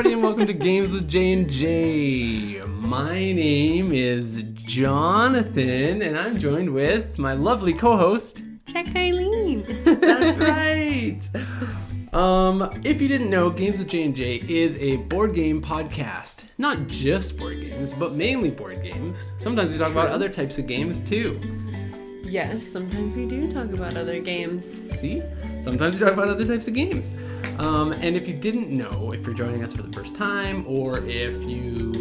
everybody, and welcome to Games with J&J. My name is Jonathan, and I'm joined with my lovely co-host, Check Eileen. That's right. If you didn't know, Games with J&J is a board game podcast. Not just board games, but mainly board games. Sometimes we talk about other types of games too. Yes, sometimes we do talk about other games. See? Sometimes we talk about other types of games. And if you didn't know, if you're joining us for the first time, or if you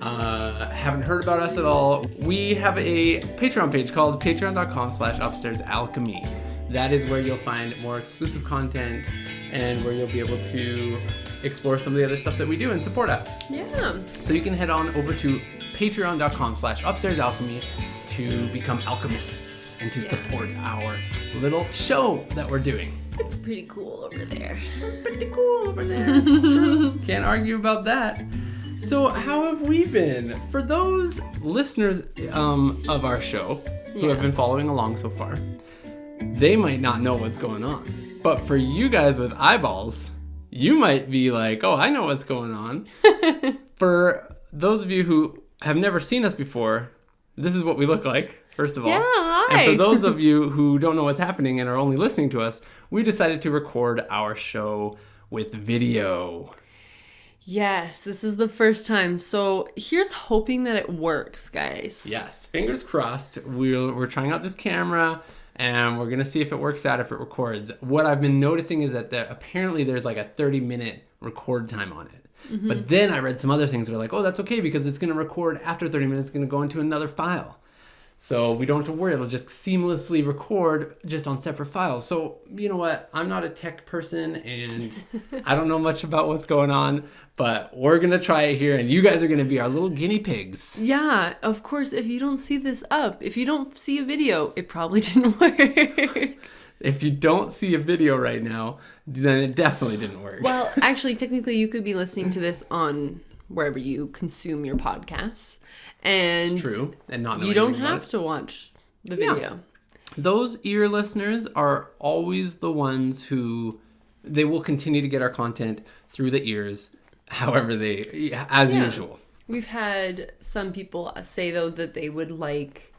haven't heard about us at all, we have a Patreon page called patreon.com/Upstairs Alchemy. That is where you'll find more exclusive content and where you'll be able to explore some of the other stuff that we do and support us. Yeah. So you can head on over to patreon.com/Upstairs Alchemy to become alchemists and to support our little show that we're doing. It's pretty cool over there. It's pretty cool over there. It's true. Can't argue about that. So how have we been? For those listeners of our show who have been following along so far, they might not know what's going on. But for you guys with eyeballs, you might be like, oh, I know what's going on. For those of you who have never seen us before, this is what we look like, first of all. Yeah, hi. And for those of you who don't know what's happening and are only listening to us, we decided to record our show with video. Yes, this is the first time. So here's hoping that it works, guys. Yes, fingers crossed. We're trying out this camera, and we're going to see if it works out, if it records. What I've been noticing is that apparently there's like a 30-minute record time on it. Mm-hmm. But then I read some other things that are like, oh, that's okay because it's going to record after 30 minutes. It's going to go into another file. So we don't have to worry. It'll just seamlessly record just on separate files. So you know what? I'm not a tech person and I don't know much about what's going on, but we're going to try it here and you guys are going to be our little guinea pigs. Yeah, of course, if you don't see this up, if you don't see a video, it probably didn't work. If you don't see a video right now, then it definitely didn't work. Well, actually, technically, you could be listening to this on wherever you consume your podcasts. And it's true. And not you don't have to watch the video. Yeah. Those ear listeners are always the ones who they will continue to get our content through the ears, however as usual. We've had some people say, though, that they would like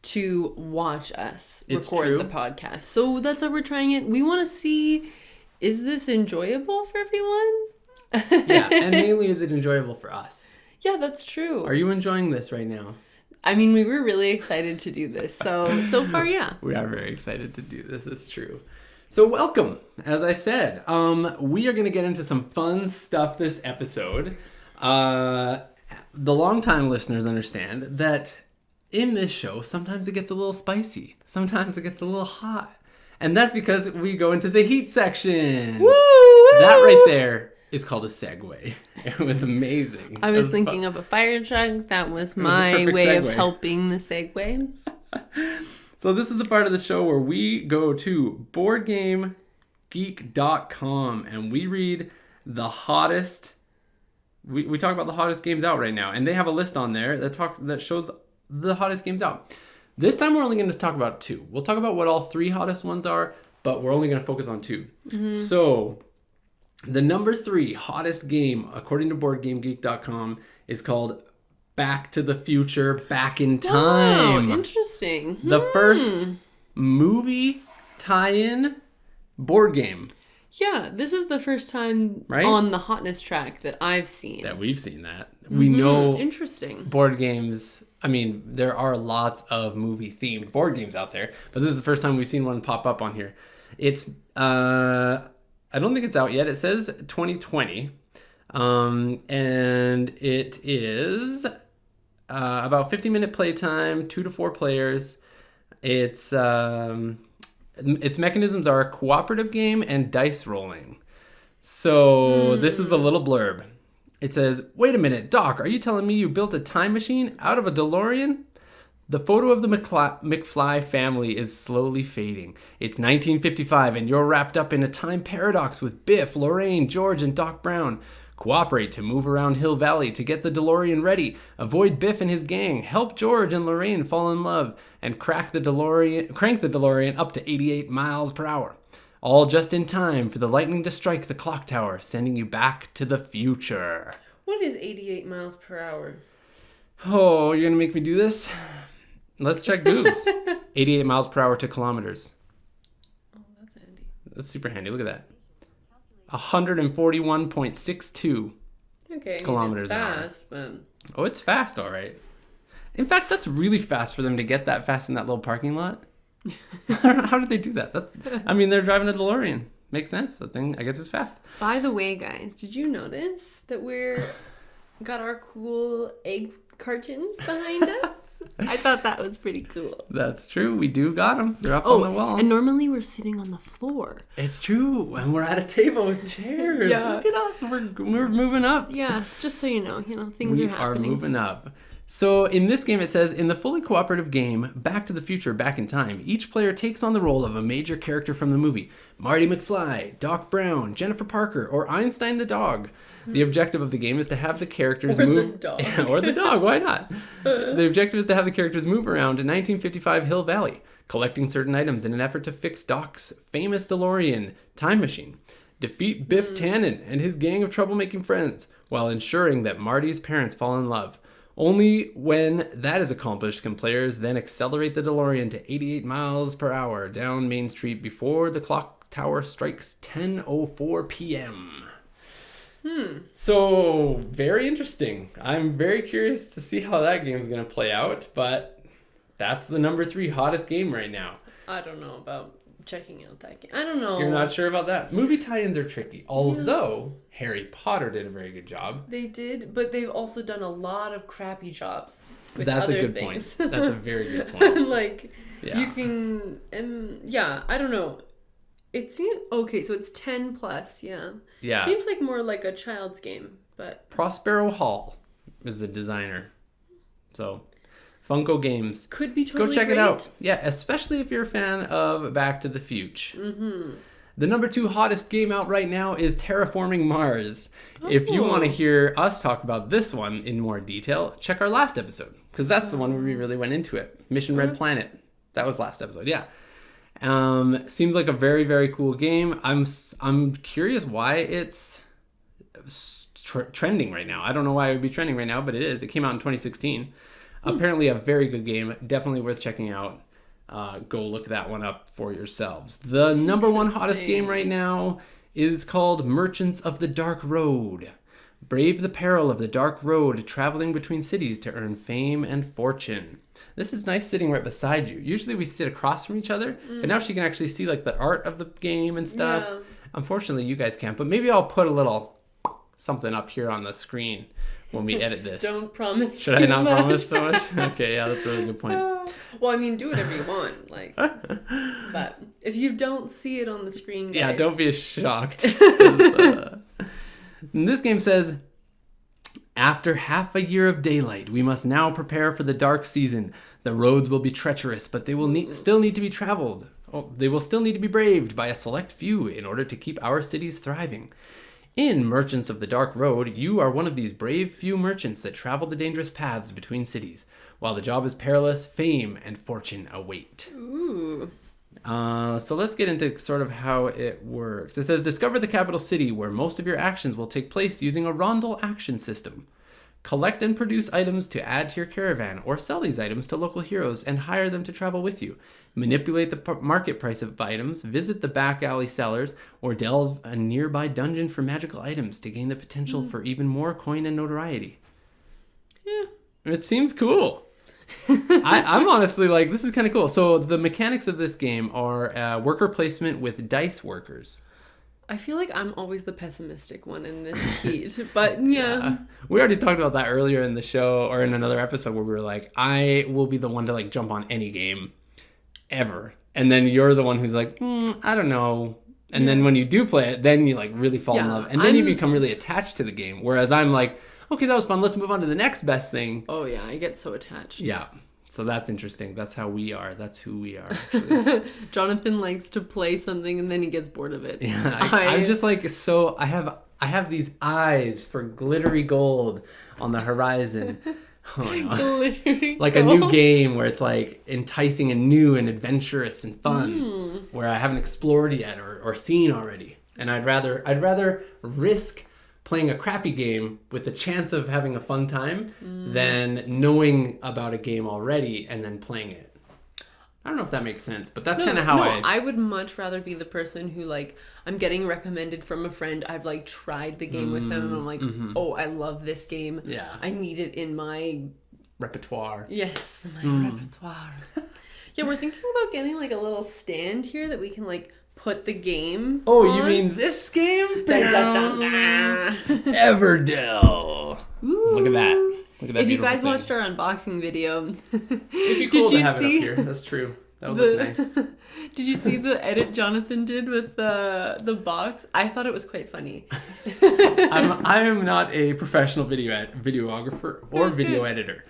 to watch us record the podcast. So that's how we're trying it. We want to see, is this enjoyable for everyone? Yeah, and mainly is it enjoyable for us? Yeah, that's true. Are you enjoying this right now? I mean, we were really excited to do this. So far, yeah. We are very excited to do this. It's true. So welcome. As I said, we are going to get into some fun stuff this episode. The longtime listeners understand that in this show, sometimes it gets a little spicy. Sometimes it gets a little hot. And that's because we go into the heat section. Woo! That right there is called a segue. It was amazing. I was thinking of a fire truck. That was my way of helping the segue. So this is the part of the show where we go to boardgamegeek.com and we read the hottest. We talk about the hottest games out right now, and they have a list on there that shows the hottest games out. This time we're only going to talk about two. We'll talk about what all three hottest ones are, but we're only going to focus on two. Mm-hmm. So the number 3 hottest game, according to BoardGameGeek.com, is called Back to the Future, Back in Time. Wow, interesting. The first movie tie-in board game. Yeah, this is the first time on the hotness track that I've seen. That we've seen that. We know interesting board games. I mean, there are lots of movie-themed board games out there, but this is the first time we've seen one pop up on here. It's, I don't think it's out yet. It says 2020, and it is about 50-minute playtime, 2 to 4 players. Its mechanisms are a cooperative game and dice rolling. So this is the little blurb. It says, "Wait a minute, Doc, are you telling me you built a time machine out of a DeLorean? The photo of the McFly family is slowly fading. It's 1955 and you're wrapped up in a time paradox with Biff, Lorraine, George, and Doc Brown. Cooperate to move around Hill Valley to get the DeLorean ready. Avoid Biff and his gang. Help George and Lorraine fall in love. And crank the DeLorean up to 88 miles per hour. all just in time for the lightning to strike the clock tower, sending you back to the future. What is 88 miles per hour? Oh, you're going to make me do this? Let's check Googs. 88 miles per hour to kilometers. Oh, that's handy. That's super handy. Look at that. 141.62 kilometers an hour. Fast, but... Oh, it's fast, all right. In fact, that's really fast for them to get that fast in that little parking lot. How did they do that? They're driving a DeLorean. Makes sense. The thing, I guess, it was fast. By the way, guys, did you notice that got our cool egg cartons behind us? I thought that was pretty cool. That's true. We do got them. They're up on the wall. And normally we're sitting on the floor. It's true. And we're at a table with chairs. Yeah. Look at us. We're moving up. Yeah, just so you know, things are happening. We are moving up. So in this game, it says, in the fully cooperative game, Back to the Future, Back in Time, each player takes on the role of a major character from the movie. Marty McFly, Doc Brown, Jennifer Parker, or Einstein the dog. The objective of the game is to have the characters move... The dog. Or the dog, why not? The objective is to have the characters move around in 1955 Hill Valley, collecting certain items in an effort to fix Doc's famous DeLorean time machine, defeat Biff Tannen and his gang of troublemaking friends, while ensuring that Marty's parents fall in love. Only when that is accomplished can players then accelerate the DeLorean to 88 miles per hour down Main Street before the clock tower strikes 10:04 p.m. So, very interesting. I'm very curious to see how that game's going to play out, but that's the number 3 hottest game right now. I don't know about checking out that game. I don't know. You're not sure about that? Movie tie-ins are tricky, although Harry Potter did a very good job. They did, but they've also done a lot of crappy jobs with That's other a good things. point. That's a very good point. You can, I don't know. It seems, okay, so it's 10 plus, yeah. Yeah. It seems like more like a child's game, but... Prospero Hall is the designer. So, Funko Games. Could be totally Go check great. it out. Yeah, especially if you're a fan of Back to the Future. Mm-hmm. The number 2 hottest game out right now is Terraforming Mars. Oh. If you want to hear us talk about this one in more detail, check our last episode, because that's the one where we really went into it. Mission Red Planet. That was last episode, yeah. Seems like a very, very cool game. I'm curious why it's trending right now. I don't know why it would be trending right now, but it is. It came out in 2016. Apparently a very good game. Definitely worth checking out. Go look that one up for yourselves. The number 1 hottest game right now is called Merchants of the Dark Road. Brave the peril of the dark road, traveling between cities to earn fame and fortune. This is nice sitting right beside you. Usually we sit across from each other, but now she can actually see like the art of the game and stuff. Yeah. Unfortunately, you guys can't, but maybe I'll put a little something up here on the screen when we edit this. Don't promise Should I not promise so much? Okay, yeah, that's a really good point. Well, do whatever you want, but if you don't see it on the screen, guys... Yeah, don't be shocked. This game says, after half a year of daylight, we must now prepare for the dark season. The roads will be treacherous, but they will still need to be traveled. They will still need to be braved by a select few in order to keep our cities thriving. In Merchants of the Dark Road, you are one of these brave few merchants that travel the dangerous paths between cities. While the job is perilous, fame and fortune await. Ooh. So let's get into sort of how it works. It says, discover the capital city where most of your actions will take place using a rondel action system. Collect and produce items to add to your caravan, or sell these items to local heroes and hire them to travel with you. Manipulate the market price of items, visit the back alley sellers, or delve a nearby dungeon for magical items to gain the potential for even more coin and notoriety. Yeah, it seems cool. I'm honestly like, this is kind of cool. So the mechanics of this game are worker placement with dice workers. I feel like I'm always the pessimistic one in this heat, but yeah. We already talked about that earlier in the show or in another episode where we were like, I will be the one to like jump on any game ever. And then you're the one who's like, I don't know. And then when you do play it, then you like really fall in love. And then you become really attached to the game. Whereas I'm like, okay, that was fun. Let's move on to the next best thing. Oh, yeah. I get so attached. Yeah. So that's interesting. That's how we are. That's who we are. Jonathan likes to play something and then he gets bored of it. Yeah. I'm just like, so I have these eyes for glittery gold on the horizon. Oh, no. Glittery like gold. A new game where it's like enticing and new and adventurous and fun where I haven't explored yet or or seen already. And I'd rather risk playing a crappy game with the chance of having a fun time than knowing about a game already and then playing it. I don't know if that makes sense, but that's kind of how I would much rather be the person who, like, I'm getting recommended from a friend. I've, like, tried the game with them, and I'm like, oh, I love this game. Yeah. I need it in my... repertoire. Yes, my repertoire. Yeah, we're thinking about getting, like, a little stand here that we can, like, put the game on. You mean this game? Dun, dun, dun, dun. Everdell. Ooh. Look at that. Look at that. If you guys watched our unboxing video, it'd be cool to have it up here. That's true. That would look nice. Did you see the edit Jonathan did with the box? I thought it was quite funny. I am not a professional videographer or video editor.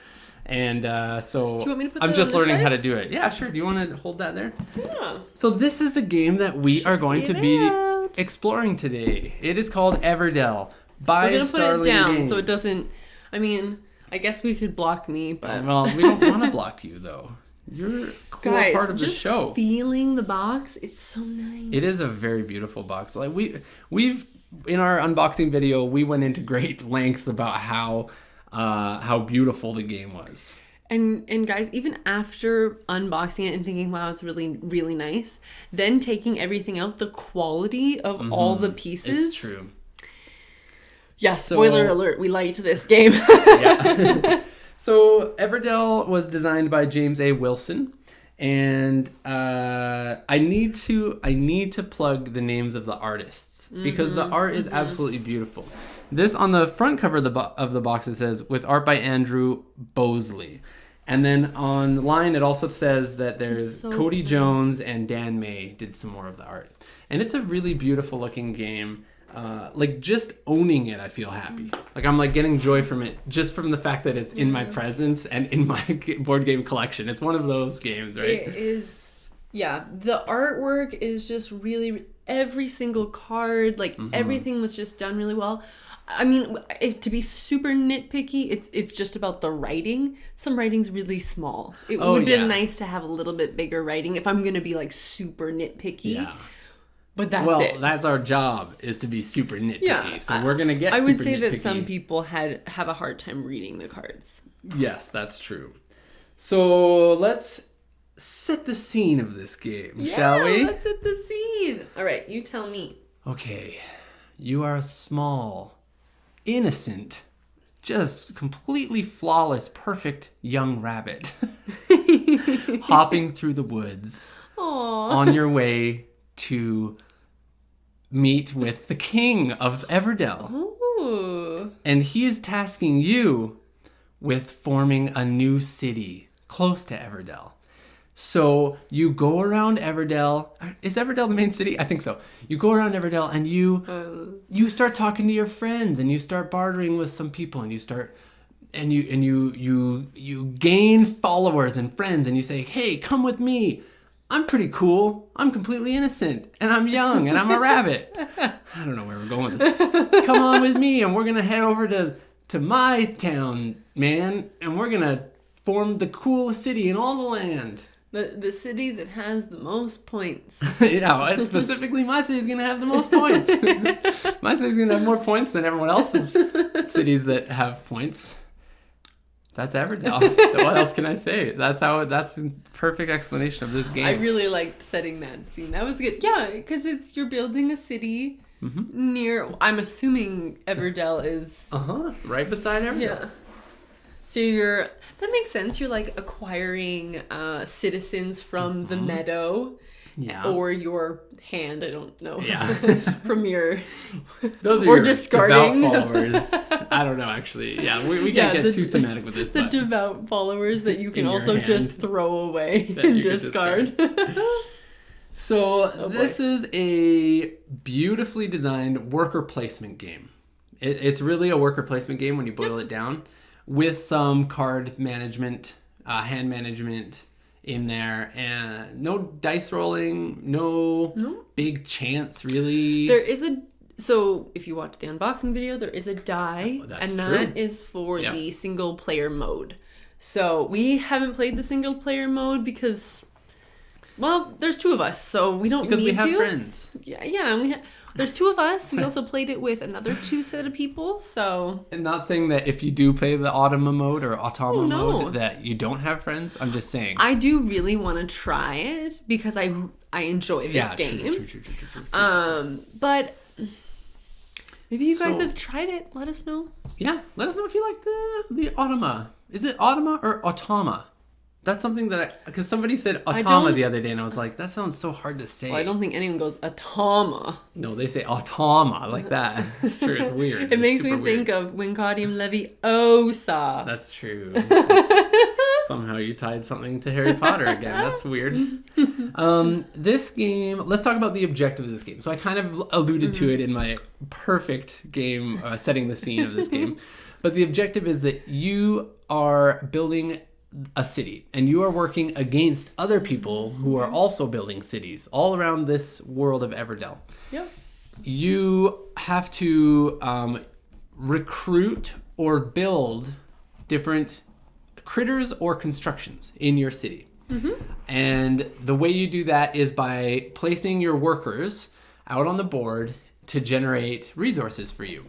And so do you want me to put I'm that just on this learning side? how to do it. Yeah, sure. Do you want to hold that there? Yeah. So this is the game that we are going to be out. exploring today. It is called Everdell by We're going to put Starling it down Games. so it doesn't... I mean, I guess we could block me, but... Well, we don't want to block you, though. You're a cool guys, part of the just show. Feeling the box, it's so nice. It is a very beautiful box. Like we've in our unboxing video, we went into great lengths about how beautiful the game was. And guys, even after unboxing it and thinking, wow, it's really, really nice, then taking everything out, the quality of all the pieces. It's true. Yeah, spoiler alert, we liked this game. Yeah. So Everdell was designed by James A. Wilson, and I need to plug the names of the artists because the art is absolutely beautiful. This on the front cover of the box it says with art by Andrew Bosley, and then online it also says that there's Cody Jones and Dan May did some more of the art, and it's a really beautiful looking game. Like just owning it, I feel happy. Like I'm like getting joy from it just from the fact that it's in my presence and in my board game collection. It's one of those games, right? It is. Yeah, the artwork is just really every single card, like everything was just done really well. I mean, to be super nitpicky, it's just about the writing. Some writing's really small. It would have been nice to have a little bit bigger writing if I'm gonna be like super nitpicky. Yeah. But that's it. That's our job, is to be super nitpicky. Yeah, so we're going to get I super would say nitpicky. that some people have a hard time reading the cards. Yes, that's true. So let's set the scene of this game, shall we? Yeah, let's set the scene. All right, you tell me. Okay, you are a small, innocent, just completely flawless, perfect young rabbit hopping through the woods on your way to meet with the king of Everdell. Ooh. And he is tasking you with forming a new city close to Everdell. So you go around Everdell. Is Everdell the main city? I think so. You go around Everdell and you start talking to your friends and you start bartering with some people and you gain followers and friends and you say, "Hey, come with me. I'm pretty cool. I'm completely innocent. And I'm young. And I'm a rabbit." I don't know where we're going with this. "Come on with me. And we're going to head over to my town, man. And we're going to form the coolest city in all the land." The city that has the most points. Yeah, specifically my city's going to have the most points. My city's going to have more points than everyone else's cities that have points. That's Everdell. What else can I say? That's the perfect explanation of this game. I really liked setting that scene. That was good. Yeah, because you're building a city near. I'm assuming Everdell is right beside Everdell. Yeah. So that makes sense. You're like acquiring citizens from the meadow. Yeah. Or your hand, I don't know. Yeah. From your... Those are or your discarding. devout followers. I don't know, actually. Yeah, we can't get too thematic with this. The devout followers that you can also hand. just throw away and discard. So this is a beautifully designed worker placement game. It's really a worker placement game when you boil it down, with some card management, hand management in there, and no dice rolling, no big chance really. There is so if you watch the unboxing video, there is a die, that is for the single player mode. So we haven't played the single player mode because Well, there's 2 of us, so we don't because need to. Because we have friends. Yeah. There's 2 of us. We also played it with another 2 set of people, so... And not saying that if you do play the Automa mode or Automa mode that you don't have friends. I'm just saying. I do really want to try it because I enjoy this game. True. But maybe you guys have tried it. Let us know. Yeah, let us know if you like the Automa. Is it Automa or Automa? That's something that because somebody said Automa the other day, and I was like, that sounds so hard to say. Well, I don't think anyone goes Automa. No, they say Automa like that. Sure, it's weird. It makes me think of Wingardium Leviosa. That's true. Somehow you tied something to Harry Potter again. That's weird. This game, let's talk about the objective of this game. So I kind of alluded to it in my perfect game, setting the scene of this game. But the objective is that you are building a city, and you are working against other people who are also building cities all around this world of Everdell. Yep. You have to recruit or build different critters or constructions in your city. And the way you do that is by placing your workers out on the board to generate resources for you.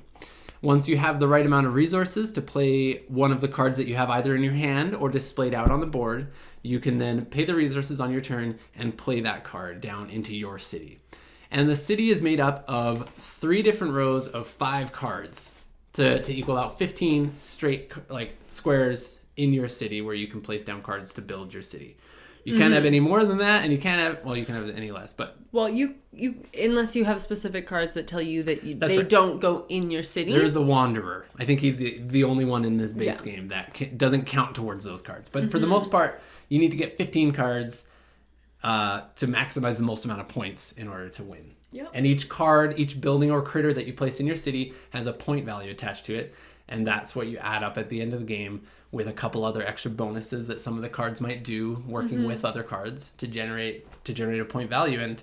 Once you have the right amount of resources to play one of the cards that you have either in your hand or displayed out on the board, you can then pay the resources on your turn and play that card down into your city. And the city is made up of 3 different rows of 5 cards to equal out 15 straight squares in your city where you can place down cards to build your city. You can't have any more than that, and you can't have, well, you can have any less, but... Well, you unless you have specific cards that tell you that they don't go in your city. There's the Wanderer. I think he's the only one in this base game that doesn't count towards those cards. But for the most part, you need to get 15 cards to maximize the most amount of points in order to win. Yep. And each card, each building or critter that you place in your city has a point value attached to it, and that's what you add up at the end of the game with a couple other extra bonuses that some of the cards might do, working with other cards to generate a point value. And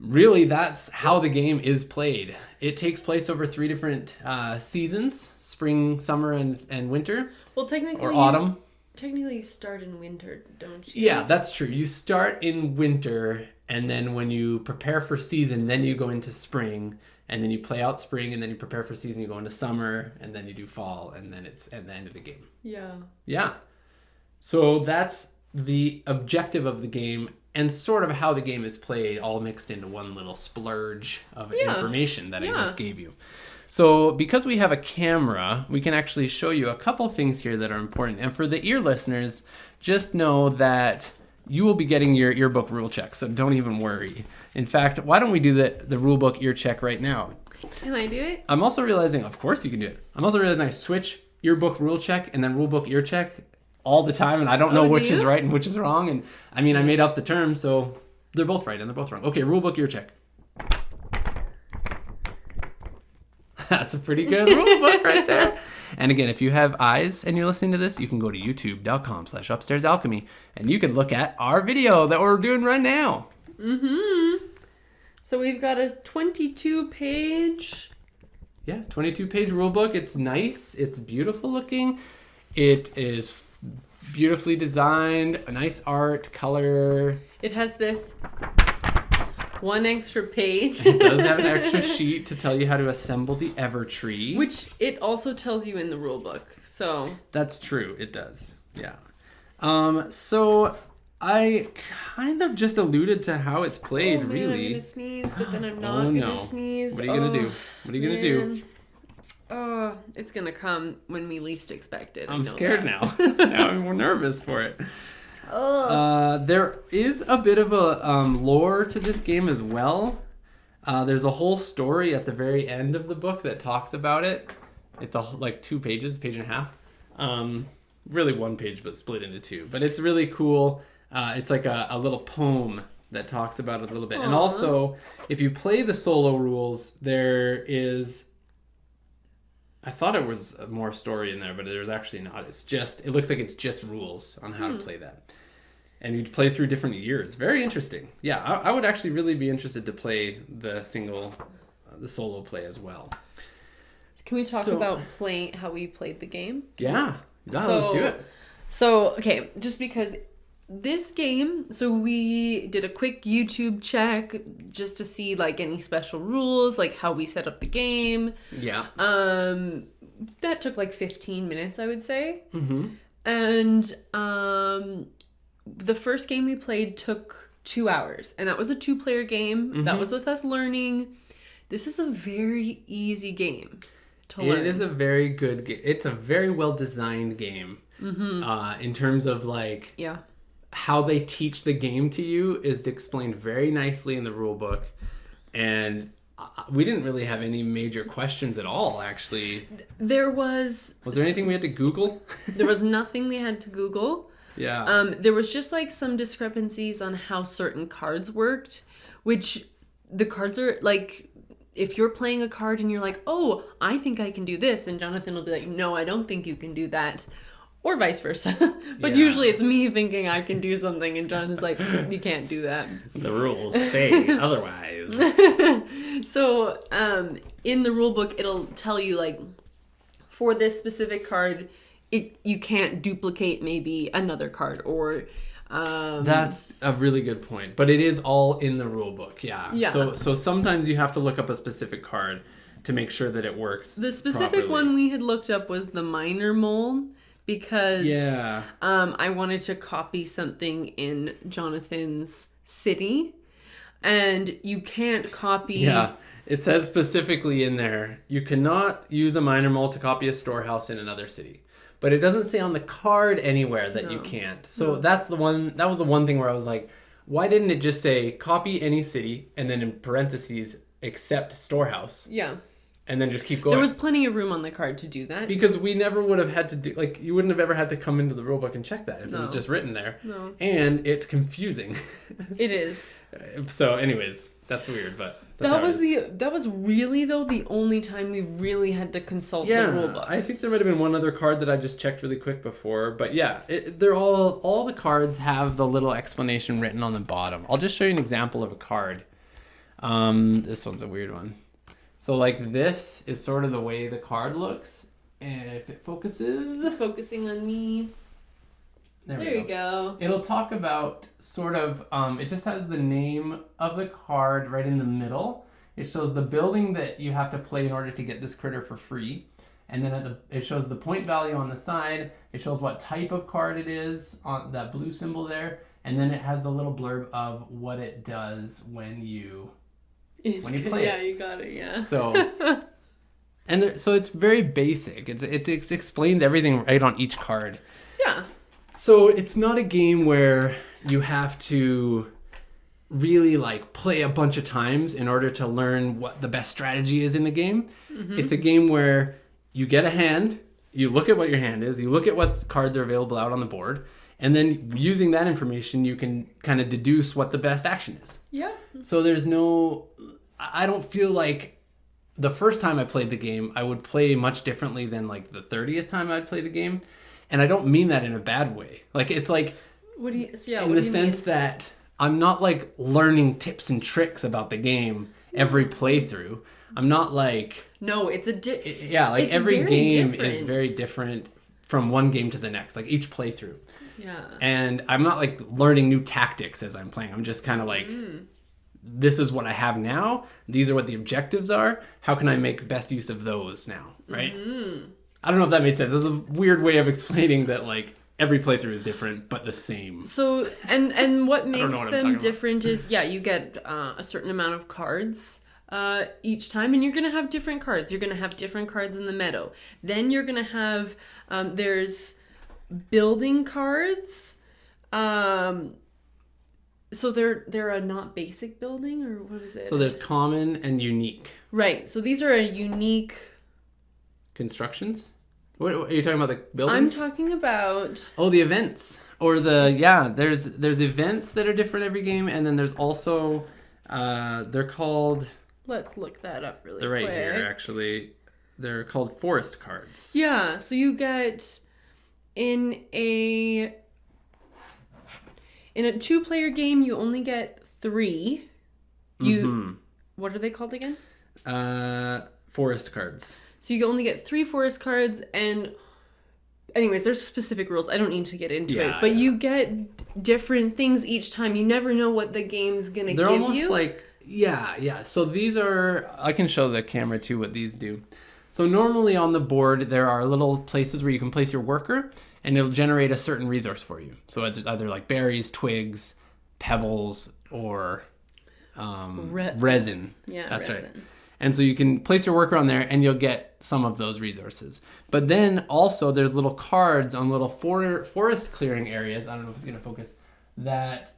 really, that's how the game is played. It takes place over 3 different seasons: spring, summer, and winter. Well, technically, or autumn. Technically, you start in winter, don't you? Yeah, that's true. You start in winter, and then when you prepare for season, then you go into spring. And then you play out spring, and then you prepare for season, you go into summer, and then you do fall, and then it's at the end of the game. Yeah. So that's the objective of the game, and sort of how the game is played, all mixed into one little splurge of information that I just gave you. So because we have a camera, we can actually show you a couple things here that are important. And for the ear listeners, just know that you will be getting your earbook rule check, so don't even worry. In fact, why don't we do the rulebook ear check right now? Can I do it? I'm also realizing, of course you can do it. I'm also realizing I switch earbook rule check and then rulebook ear check all the time, and I don't know which is right and which is wrong. And I mean, I made up the term, so they're both right and they're both wrong. Okay, rulebook ear check. That's a pretty good rulebook right there. And again, if you have eyes and you're listening to this, you can go to youtube.com/Upstairs Alchemy, and you can look at our video that we're doing right now. So we've got a 22-page... Yeah, 22-page rulebook. It's nice. It's beautiful looking. It is beautifully designed. A nice art, color. It has this 1 extra page. It does have an extra sheet to tell you how to assemble the Evertree. Which it also tells you in the rulebook. So that's true. It does. Yeah. So I kind of just alluded to how it's played, really. I'm gonna sneeze, but then I'm not gonna sneeze. What are you gonna do? What are you gonna do? Oh, it's gonna come when we least expect it. I'm scared now. Now I'm more nervous for it. There is a bit of a lore to this game as well. There's a whole story at the very end of the book that talks about it. It's like 2 pages, page and a half. Really 1 page, but split into 2. But it's really cool. It's like a little poem that talks about it a little bit. Aww. And also, if you play the solo rules, there is... I thought it was more story in there, but there's actually not. It looks like it's just rules on how to play that. And you'd play through different years. Very interesting. Yeah, I would actually really be interested to play the solo play as well. Can we talk about how we played the game? Yeah, let's do it. So, okay, just because this game, so we did a quick YouTube check just to see like any special rules, like how we set up the game. Yeah. That took like 15 minutes, I would say. Mm-hmm. And the first game we played took 2 hours, and that was a 2-player game. Mm-hmm. That was with us learning. This is a very easy game to learn. It is a very good game. It's a very well designed game. Mm-hmm. In terms of like how they teach the game to you is explained very nicely in the rule book, and we didn't really have any major questions at all. Actually, was there anything we had to Google? There was nothing we had to Google. Yeah. There was just like some discrepancies on how certain cards worked, which the cards are like, if you're playing a card and you're like, oh, I think I can do this, and Jonathan will be like, no, I don't think you can do that, or vice versa. But usually it's me thinking I can do something, and Jonathan's like, you can't do that. The rules say otherwise. So in the rule book, it'll tell you like, for this specific card, you can't duplicate maybe another card, or that's a really good point, but it is all in the rule book. Yeah. So sometimes you have to look up a specific card to make sure that it works. The specific one we had looked up was the minor mole, because I wanted to copy something in Jonathan's city, and you can't copy. Yeah. It says specifically in there, you cannot use a minor mole to copy a storehouse in another city. But it doesn't say on the card anywhere that you can't. So that was the one thing where I was like, why didn't it just say copy any city and then in parentheses except storehouse? Yeah. And then just keep going. There was plenty of room on the card to do that. Because we never would have had to do, like, you wouldn't have ever had to come into the rulebook and check that if it was just written there. No. And it's confusing. It is. So anyways, that's weird, but that was really though the only time we really had to consult the rulebook. I think there might have been one other card that I just checked really quick before, but yeah, they're all the cards have the little explanation written on the bottom. I'll just show you an example of a card. This one's a weird one. So like this is sort of the way the card looks, and if it focuses, it's focusing on me. There you go. It'll talk about sort of, it just has the name of the card right in the middle. It shows the building that you have to play in order to get this critter for free. And then it shows the point value on the side. It shows what type of card it is, on that blue symbol there. And then it has the little blurb of what it does when you play it. Yeah, you got it, yeah. So, so it's very basic. It explains everything right on each card. Yeah. So it's not a game where you have to really like play a bunch of times in order to learn what the best strategy is in the game. Mm-hmm. It's a game where you get a hand, you look at what your hand is, you look at what cards are available out on the board, and then using that information, you can kind of deduce what the best action is. Yeah. So I don't feel like the first time I played the game, I would play much differently than like the 30th time I played the game. And I don't mean that in a bad way. Like, it's like, in the sense that I'm not like learning tips and tricks about the game every playthrough. I'm not like... No, it's every game is very different from one game to the next, like each playthrough. Yeah. And I'm not like learning new tactics as I'm playing. I'm just kind of like, this is what I have now. These are what the objectives are. How can I make best use of those now, right? Mm-hmm. I don't know if that made sense. This is a weird way of explaining that, like, every playthrough is different, but the same. So, and what makes them different is, you get a certain amount of cards each time, and you're going to have different cards. You're going to have different cards in the meadow. Then you're going to have, there's building cards. So they're a not basic building, or what is it? So there's common and unique. Right. So these are a unique... Constructions? What are you talking about, the buildings? I'm talking about... Oh, the events. Or there's events that are different every game, and then there's also, they're called... Let's look that up really quick. They're right here, actually. They're called forest cards. Yeah, so you get, in a 2-player game, you only get 3. What are they called again? Forest cards. So you only get 3 forest cards, and anyways, there's specific rules. I don't need to get into it. But yeah. you get different things each time. You never know what the game's going to give you. They're almost like, yeah. So these are, I can show the camera too what these do. So normally on the board, there are little places where you can place your worker, and it'll generate a certain resource for you. So it's either like berries, twigs, pebbles, or resin. Yeah, that's resin. right. And so you can place your worker on there, and you'll get some of those resources. But then also there's little cards on little forest clearing areas. I don't know if it's going to focus, that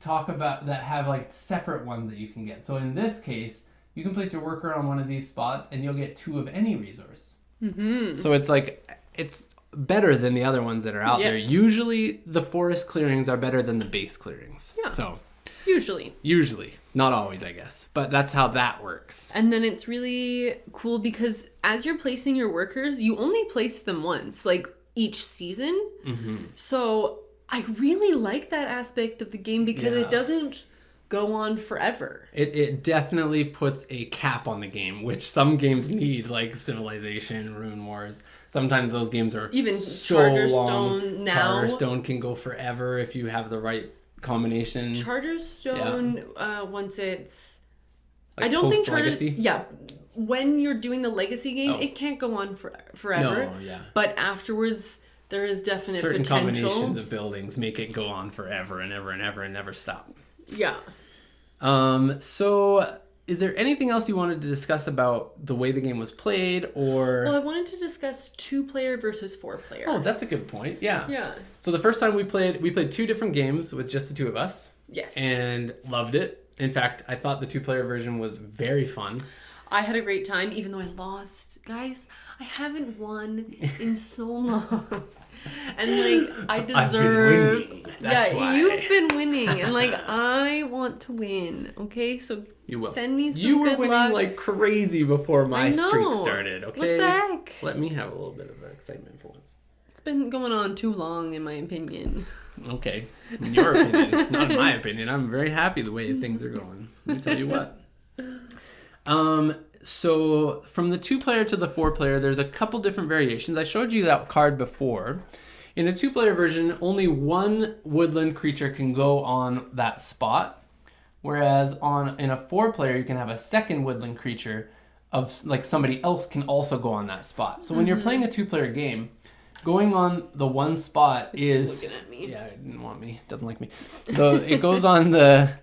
have like separate ones that you can get. So in this case, you can place your worker on one of these spots, and you'll get 2 of any resource. Mm-hmm. So it's like, it's better than the other ones that are out there. Usually the forest clearings are better than the base clearings. Yeah. So Usually. Not always, I guess. But that's how that works. And then it's really cool because as you're placing your workers, you only place them once, like each season. Mm-hmm. So I really like that aspect of the game because it doesn't go on forever. It definitely puts a cap on the game, which some games need, like Civilization, Rune Wars. Sometimes those games are even so Charterstone long. now. Charterstone can go forever if you have the right combination. Charterstone, once it's... Like I don't think Legacy? Yeah. When you're doing the Legacy game, it can't go on forever. No, yeah. But afterwards, there is definite certain potential. Combinations of buildings make it go on forever and ever and ever and never stop. Yeah. So is there anything else you wanted to discuss about the way the game was played, or? Well, I wanted to discuss 2-player versus 4-player. Oh, that's a good point. Yeah. Yeah. So the first time we played 2 different games with just the 2 of us. Yes. And loved it. In fact, I thought the 2-player version was very fun. I had a great time, even though I lost. Guys, I haven't won in so long. And like, I deserve... I've been winning. That's why. You've been winning. And like, I want to win. Okay? So you will. Send me some You were good winning luck. like crazy before my streak started. Okay? What the heck? Let me have a little bit of excitement for once. It's been going on too long, in my opinion. Okay. In your opinion. Not in my opinion. I'm very happy the way things are going. Let me tell you what. So from the 2-player to the 4-player, there's a couple different variations. I showed you that card before. In a 2-player version, only one woodland creature can go on that spot, whereas in a 4-player, you can have a second woodland creature of like somebody else can also go on that spot. So when you're playing a 2-player game, going on the one spot is looking at me. Yeah, it didn't want me. It doesn't like me. It goes on the.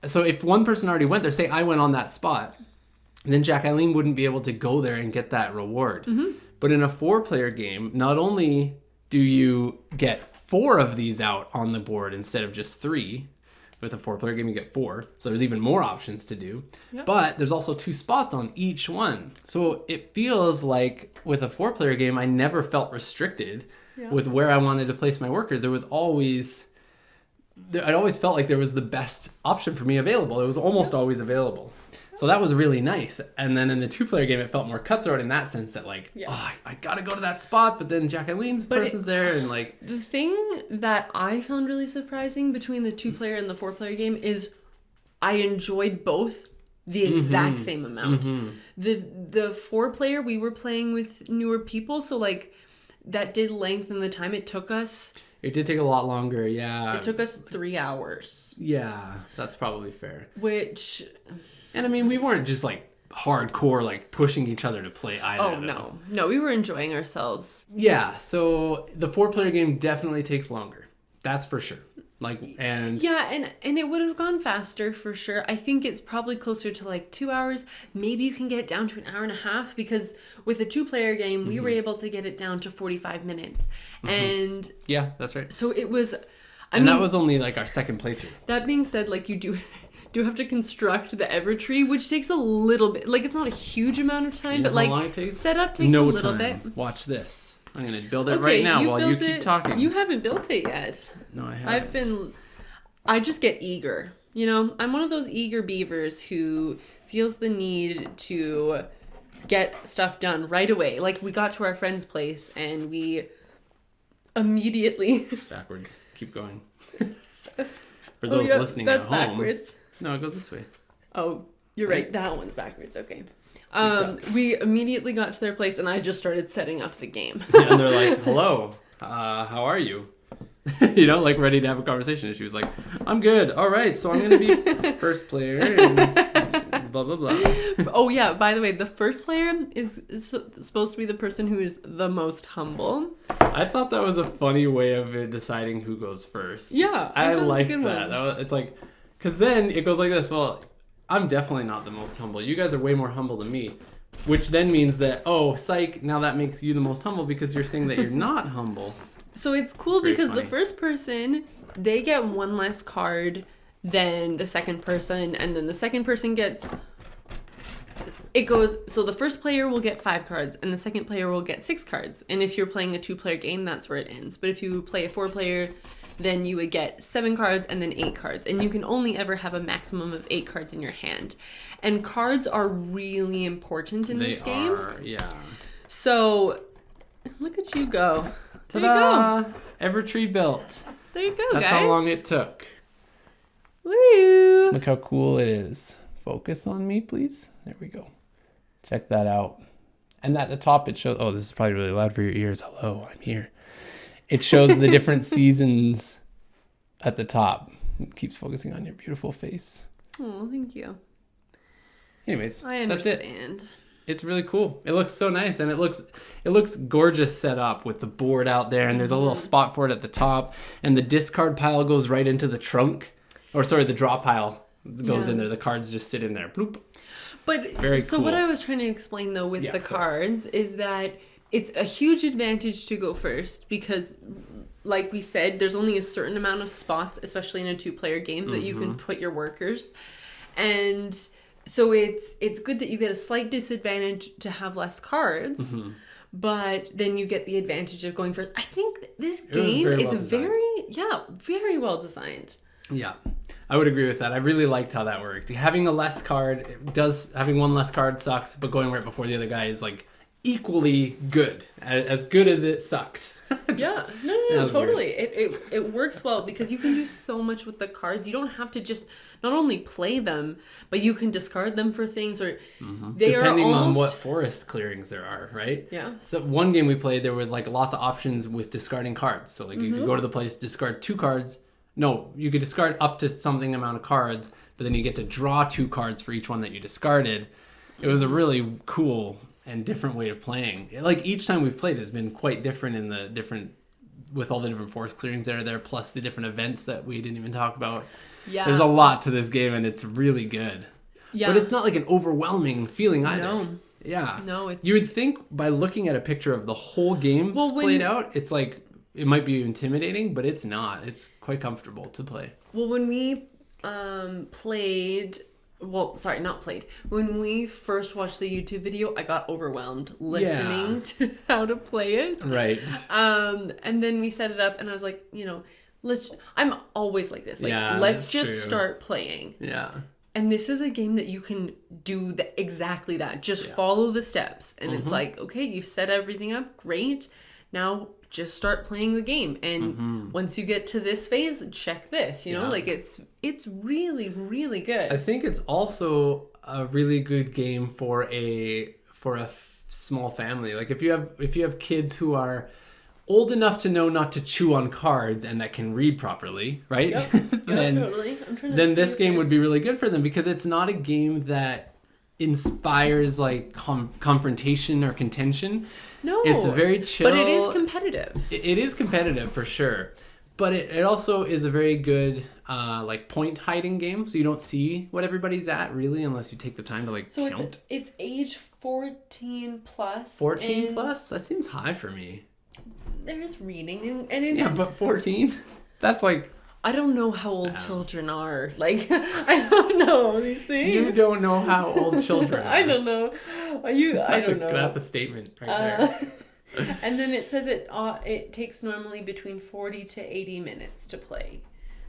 So if one person already went there, say I went on that spot, then Jack Eileen wouldn't be able to go there and get that reward. Mm-hmm. But in a 4-player game, not only do you get 4 of these out on the board instead of just 3, with a 4-player game you get 4, so there's even more options to do. Yep. But there's also 2 spots on each one. So it feels like with a 4-player game, I never felt restricted with where I wanted to place my workers. There was always... I always felt like there was the best option for me available. It was almost always available. So that was really nice. And then in the 2-player game, it felt more cutthroat in that sense that like, I gotta go to that spot, but then Jack Eileen's person's there and like... The thing that I found really surprising between the 2-player and the 4-player game is I enjoyed both the exact same amount. Mm-hmm. The 4-player, we were playing with newer people, so like that did lengthen the time it took us. It did take a lot longer, yeah. It took us 3 hours. Yeah, that's probably fair. Which... And I mean, we weren't just like hardcore, like pushing each other to play either. Oh, no. No, we were enjoying ourselves. Yeah, so the 4-player game definitely takes longer. That's for sure. Yeah, and it would have gone faster for sure. I think it's probably closer to like 2 hours. Maybe you can get it down to an hour and a half because with a 2-player game, we were able to get it down to 45 minutes. And yeah, that's right. So it was, I mean, that was only like our second playthrough. That being said, like you do have to construct the Evertree, which takes a little bit. Like it's not a huge amount of time, but like setup takes a little bit. Watch this. I'm going to build it right now while you keep talking. You haven't built it yet. No, I haven't. I just get eager. You know, I'm one of those eager beavers who feels the need to get stuff done right away. Like we got to our friend's place and we immediately... Backwards. Keep going. For those listening at home. That's backwards. No, it goes this way. Oh, you're right. That one's backwards. Okay. We immediately got to their place, and I just started setting up the game. And they're like, hello, how are you? You know, like ready to have a conversation. And she was like, I'm good. All right, so I'm going to be first player and blah, blah, blah. Oh, yeah, by the way, the first player is supposed to be the person who is the most humble. I thought that was a funny way of deciding who goes first. Yeah, I like that. It's like, because then it goes like this. Well, I'm definitely not the most humble. You guys are way more humble than me. Which then means that, oh, psych, now that makes you the most humble because you're saying that you're not humble. So it's cool because funny. the first person, they get one less card than the second person, and then the second person gets... It goes, so the first player will get 5 cards, and the second player will get 6 cards. And if you're playing a 2-player game, that's where it ends. But if you play a 4-player, then you would get 7 cards and then 8 cards. And you can only ever have a maximum of 8 cards in your hand. And cards are really important in this game. They are, yeah. So, look at you go. There Ta-da! you go. Evertree built. There you go, That's guys. how long it took. Woo! Look how cool it is. Focus on me, please. There we go. Check that out. And at the top it shows... Oh, this is probably really loud for your ears. Hello, I'm here. It shows the different seasons at the top. It keeps focusing on your beautiful face. Oh, thank you. Anyways, I understand. That's it. It's really cool. It looks so nice, and it looks gorgeous set up with the board out there, and there's a little spot for it at the top, and the discard pile goes right into the trunk. Or sorry, the draw pile goes in there. The cards just sit in there. Bloop. But Very so cool. What I was trying to explain though with the cards is that it's a huge advantage to go first because, like we said, there's only a certain amount of spots, especially in a 2-player game, that you can put your workers. And so it's good that you get a slight disadvantage to have less cards, but then you get the advantage of going first. I think this game is very well designed. Yeah, I would agree with that. I really liked how that worked. Having a less card, having one less card sucks, but going right before the other guy is like equally good. As good as it sucks. Yeah, no, totally. It works well because you can do so much with the cards. You don't have to just not only play them, but you can discard them for things or depending on what forest clearings there are, right? Yeah. So one game we played, there was like lots of options with discarding cards. So like you could go to the place, discard 2 cards. No, you could discard up to something amount of cards, but then you get to draw 2 cards for each one that you discarded. It was a really cool and different way of playing. Like each time we've played has been quite different with all the different forest clearings that are there, plus the different events that we didn't even talk about. Yeah. There's a lot to this game and it's really good. Yeah. But it's not like an overwhelming feeling either. No. Yeah. No, you would think by looking at a picture of the whole game played out, it's like it might be intimidating, but it's not. It's quite comfortable to play. Well, when we when we first watched the YouTube video, I got overwhelmed listening to how to play it. Right. And then we set it up and I was like, I'm always like this. Like, let's just start playing. Yeah. And this is a game that you can do exactly that. Just follow the steps. And it's like, okay, you've set everything up. Great. Now just start playing the game. And once you get to this phase, check this, you know, like it's really, really good. I think it's also a really good game for a small family. Like if you have kids who are old enough to know not to chew on cards and that can read properly, right? Yep. then totally. Then this game would be really good for them because it's not a game that inspires like confrontation or contention. No, it's very chill. But it is competitive. It is competitive for sure. But it also is a very good like point hiding game. So you don't see what everybody's at really unless you take the time to like count. So it's age 14 plus. 14 plus? That seems high for me. There is reading and it is... but 14? That's like... I don't know how old children are. Like, I don't know these things. You don't know how old children are. I don't know. I don't know. That's a statement right there. And then it says it takes normally between 40 to 80 minutes to play.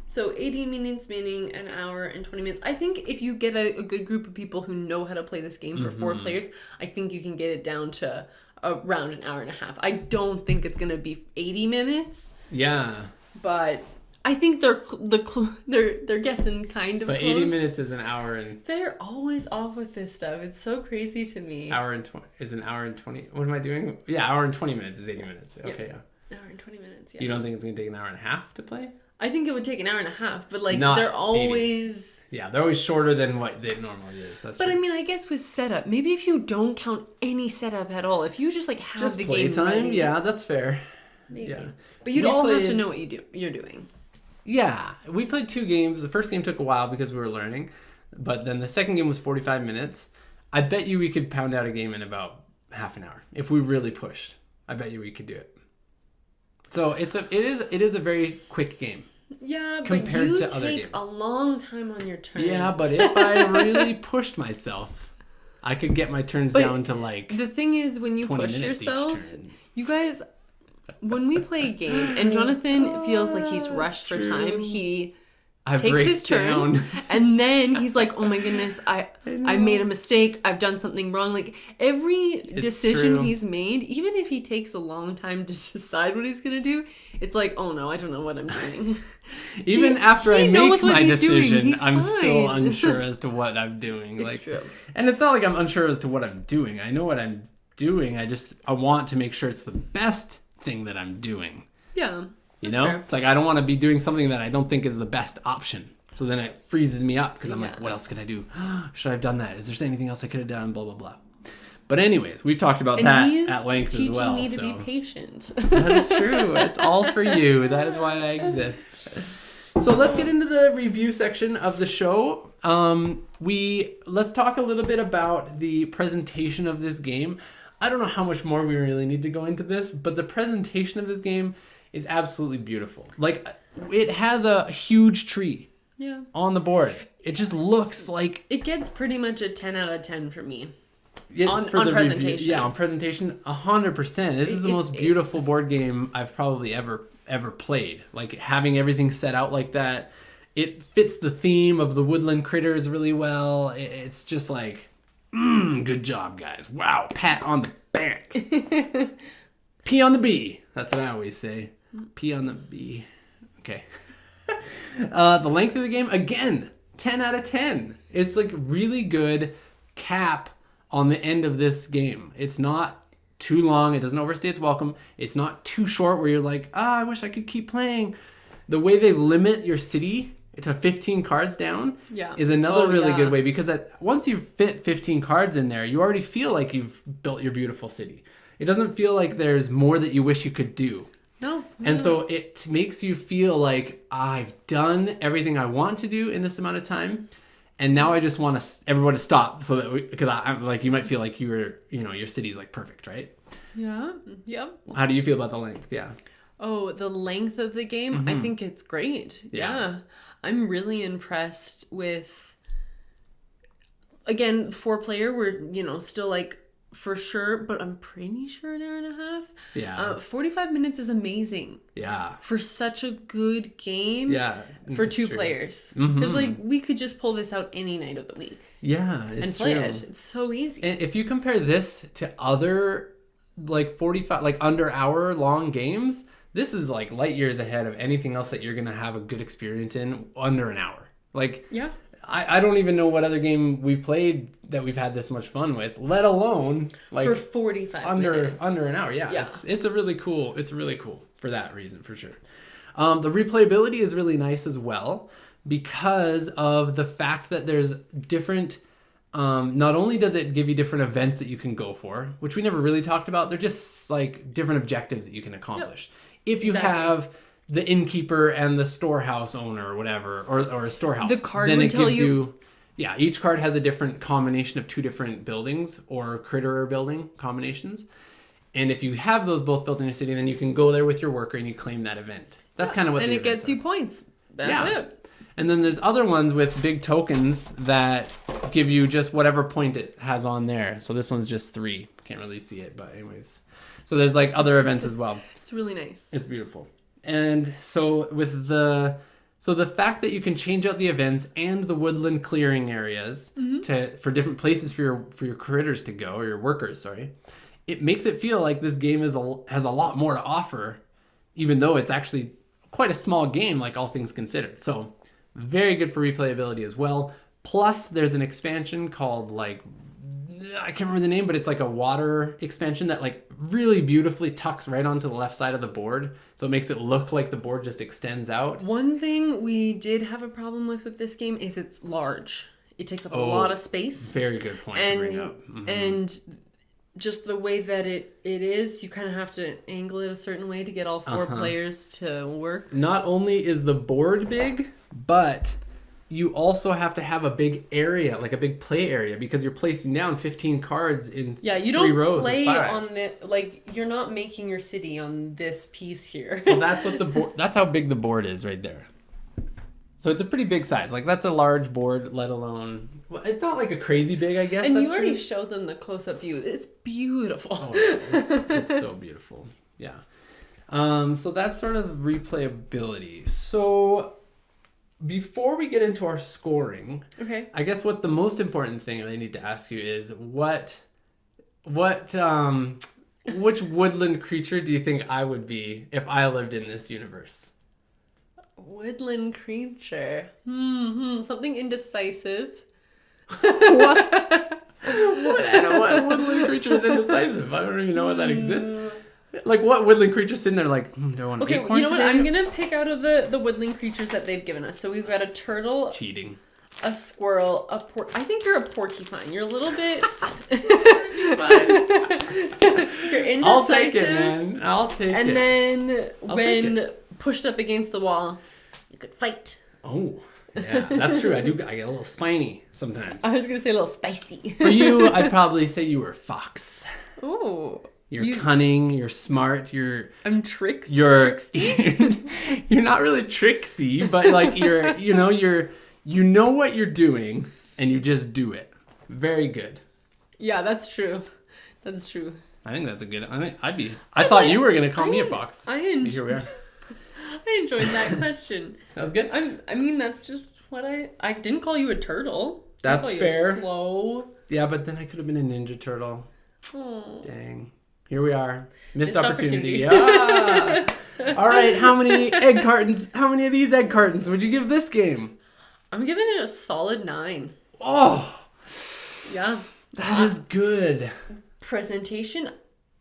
So 80 minutes meaning an hour and 20 minutes. I think if you get a good group of people who know how to play this game for 4 players, I think you can get it down to around an hour and a half. I don't think it's going to be 80 minutes. Yeah. But... I think they're guessing kind of. But 80 minutes is an hour and. They're always off with this stuff. It's so crazy to me. Hour and 20 is an hour and 20. What am I doing? Yeah, hour and 20 minutes is 80 minutes. Okay, yeah. Hour and 20 minutes. Yeah. You don't think it's gonna take an hour and a half to play? I think it would take an hour and a half, but like Not they're80. always. Yeah, they're always shorter than what it normally is. That's but true. I mean, I guess with setup, maybe if you don't count any setup at all, if you just like have just the play game time, ready, yeah, that's fair. maybe. Yeah, but you'd all have to know what you're doing. Yeah, we played 2 games. The first game took a while because we were learning, but then the second game was 45 minutes. I bet you we could pound out a game in about half an hour if we really pushed. I bet you we could do it. So it is a very quick game. Yeah, compared but you to other take games. a long time on your turn. Yeah, but if I really pushed myself, I could get my turns down to like. The thing is, when you 20 push minutes yourself, each turn. you guys, when we play a game and Jonathan feels like he's rushed for time, he takes his turn and then he's like, oh my goodness, I made a mistake, I've done something wrong. Like every decision he's made, even if he takes a long time to decide what he's gonna do, it's like, oh no, I don't know what I'm doing. Even after I make my decision, I'm fine. still unsure as to what I'm doing. It's like true. And it's not like I'm unsure as to what I'm doing. I know what I'm doing. I want to make sure it's the best thing that I'm doing. Yeah. You know? Fair. It's like I don't want to be doing something that I don't think is the best option. So then it freezes me up because I'm like, what else could I do? Should I have done that? Is there anything else I could have done? Blah, blah, blah. But anyways, we've talked about that at length as well. Teaching me to be patient. That is true. It's all for you. That is why I exist. So let's get into the review section of the show. Let's talk a little bit about the presentation of this game. I don't know how much more we really need to go into this, but the presentation of this game is absolutely beautiful. Like, it has a huge tree on the board. It just looks like... It gets pretty much a 10 out of 10 for me. On presentation. Review. Yeah, on presentation, 100%. This is the most beautiful board game I've probably ever played. Like, having everything set out like that, it fits the theme of the woodland critters really well. It's just like, good job, guys. Wow, pat on the back. P on the B. That's what I always say. P on the B. Okay. The length of the game, again, 10 out of 10. It's like really good cap on the end of this game. It's not too long. It doesn't overstay its welcome. It's not too short where you're like, I wish I could keep playing. The way they limit your city to 15 cards down is another really good way, because once you fit 15 cards in there, you already feel like you've built your beautiful city. It doesn't feel like there's more that you wish you could do. No. And so it makes you feel like I've done everything I want to do in this amount of time. And now I just want everyone to stop so that because I'm like, you might feel like your city's like perfect, right? Yeah. Yep. How do you feel about the length? Yeah. Oh, the length of the game? I think it's great. Yeah. I'm really impressed with, again, 4-player, we're, still like, for sure, but I'm pretty sure an hour and a half. Yeah. 45 minutes is amazing. Yeah. For such a good game. Yeah. For 2 players. Because, like, we could just pull this out any night of the week. Yeah, it's true. And play true. it. It's so easy. And if you compare this to other, like, 45, like, under hour long games, this is, like, light years ahead of anything else that you're going to have a good experience in under an hour. Like, yeah. I don't even know what other game we've played that we've had this much fun with, let alone like for 45 minutes. Under an hour. Yeah. It's really cool for that reason, for sure. The replayability is really nice as well because of the fact that there's different, not only does it give you different events that you can go for, which we never really talked about, they're just like different objectives that you can accomplish. Yep. If you have the innkeeper and the storehouse owner or whatever, or a storehouse. The card then would it tell gives you... Yeah, each card has a different combination of 2 different buildings or critter building combinations. And if you have those both built in your city, then you can go there with your worker and you claim that event. That's kind of what the events are. And it gets you points. That's it. And then there's other ones with big tokens that give you just whatever point it has on there. So this one's just 3. Can't really see it, but anyways. So there's like other events as well. It's really nice. It's beautiful. And so with the fact that you can change out the events and the woodland clearing areas for different places for your critters to go, or your workers, sorry, it makes it feel like this game has a lot more to offer, even though it's actually quite a small game, like all things considered. So very good for replayability as well. Plus, there's an expansion called like, I can't remember the name, but it's like a water expansion that like really beautifully tucks right onto the left side of the board. So it makes it look like the board just extends out. One thing we did have a problem with this game is it's large. It takes up a lot of space. Very good point to bring up. And just the way that it is, you kind of have to angle it a certain way to get all 4 players to work. Not only is the board big, but you also have to have a big area, like a big play area, because you're placing down 15 cards in 3 rows play of 5. on the, like, you're not making your city on this piece here. So that's what that's how big the board is right there. So it's a pretty big size. Like, that's a large board, let alone... Well, it's not like a crazy big, I guess. And you already showed them the close-up view. It's beautiful. Oh, it's so beautiful. Yeah. So that's sort of replayability. So before we get into our scoring, okay, I guess what the most important thing I need to ask you is which woodland creature do you think I would be if I lived in this universe? Woodland creature. Something indecisive. What woodland creature is indecisive? I don't even know what that exists. Like, what woodland creature's sitting there like, do I want okay, acorn you know today? what? I'm going to pick out of the woodland creatures that they've given us. So we've got a turtle. Cheating. A squirrel. I think you're a porcupine. You're a little bit... You're indecisive. I'll take it, man. I'll take it. And then when pushed up against the wall, you could fight. Oh, yeah, that's true. I get a little spiny sometimes. I was going to say a little spicy. For you, I'd probably say you were a fox. Oh. You're cunning, you're smart, I'm tricksy. You're not really tricksy, but like you know what you're doing and you just do it. Very good. Yeah, that's true. That's true. I think that's a good. I thought you were gonna call me a fox. Here we are. I enjoyed that question. That was good. I mean, that's just what I didn't call you a turtle. That's fair. Slow. Yeah, but then I could have been a ninja turtle. Oh. Dang. Here we are. Missed opportunity. Yeah. All right. How many of these egg cartons would you give this game? I'm giving it a solid 9. Oh. Yeah. That is good. Presentation,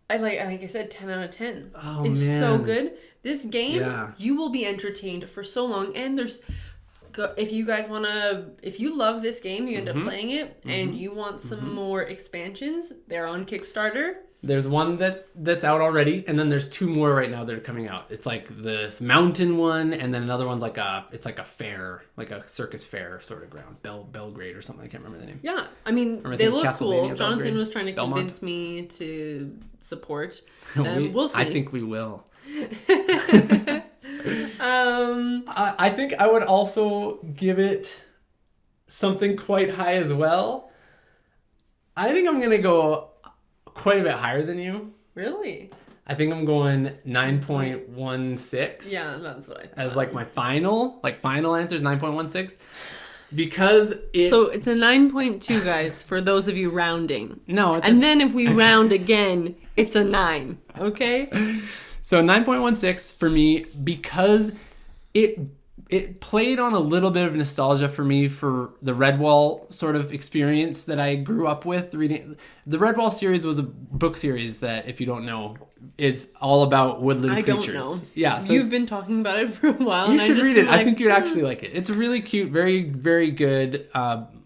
like I said, 10 out of 10. Oh, it's man. so good. This game, you will be entertained for so long. And if you love this game, you end up playing it, and you want some more expansions, they're on Kickstarter. There's one that's out already, and then there's 2 more right now that are coming out. It's like this mountain one, and then another one's like a fair, like a circus fair sort of ground, Belgrade or something. I can't remember the name. Yeah, I mean, they look cool. Jonathan was trying to convince me to support. We'll see. I think we will. I think I would also give it something quite high as well. I think I'm gonna go quite a bit higher than you. Really? I think I'm going 9.16. Yeah, that's what I thought. As like my final answer is 9.16. Because So it's a 9.2, guys, for those of you rounding. No, and then if we round again, it's a 9. Okay? So 9.16 for me, because it played on a little bit of nostalgia for me for the Redwall sort of experience that I grew up with reading. The Redwall series was a book series that, if you don't know, is all about woodland creatures. I don't know. Yeah, so you've been talking about it for a while. You should read it. I think you'd actually like it. It's a really cute, very, very good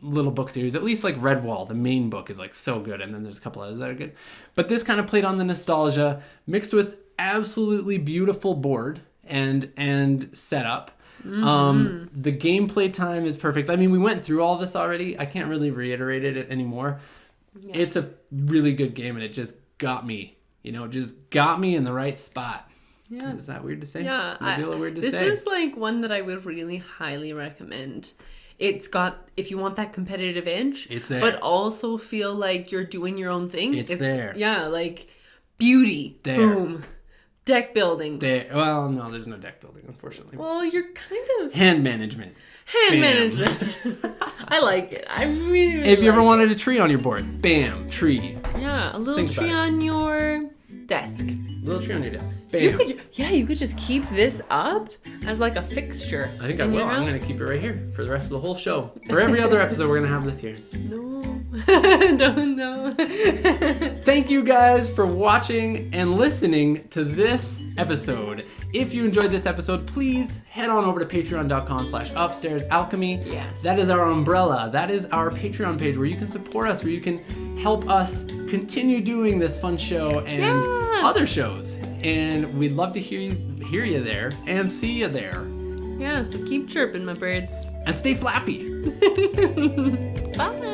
little book series. At least like Redwall, the main book, is like so good, and then there's a couple others that are good. But this kind of played on the nostalgia, mixed with absolutely beautiful board and setup. The gameplay time is perfect. I mean, we went through all this already. I can't really reiterate it anymore. Yeah. It's a really good game, and it just got me. Just got me in the right spot. Yeah. Is that weird to say? Yeah. Maybe a little weird to say. This is like one that I would really highly recommend. It's got, if you want that competitive edge, it's there. But also feel like you're doing your own thing. It's there. Yeah, like beauty. There. Boom. Deck building. Well, no, there's no deck building, unfortunately. Well, you're kind of... Hand management. Management. I like it. I really If you ever wanted a tree on your board, bam, tree. Yeah, a little tree on your desk. Little tree on your desk. Bam. You could just keep this up as like a fixture. I think I will. I'm going to keep it right here for the rest of the whole show. For every other episode, we're going to have this here. No. Don't know. Thank you guys for watching and listening to this episode. If you enjoyed this episode, please head on over to patreon.com/Upstairs Alchemy. Yes. That is our umbrella. That is our Patreon page where you can support us, where you can help us continue doing this fun show and other shows. And we'd love to hear you there and see you there. Yeah, so keep chirping, my birds. And stay flappy. Bye.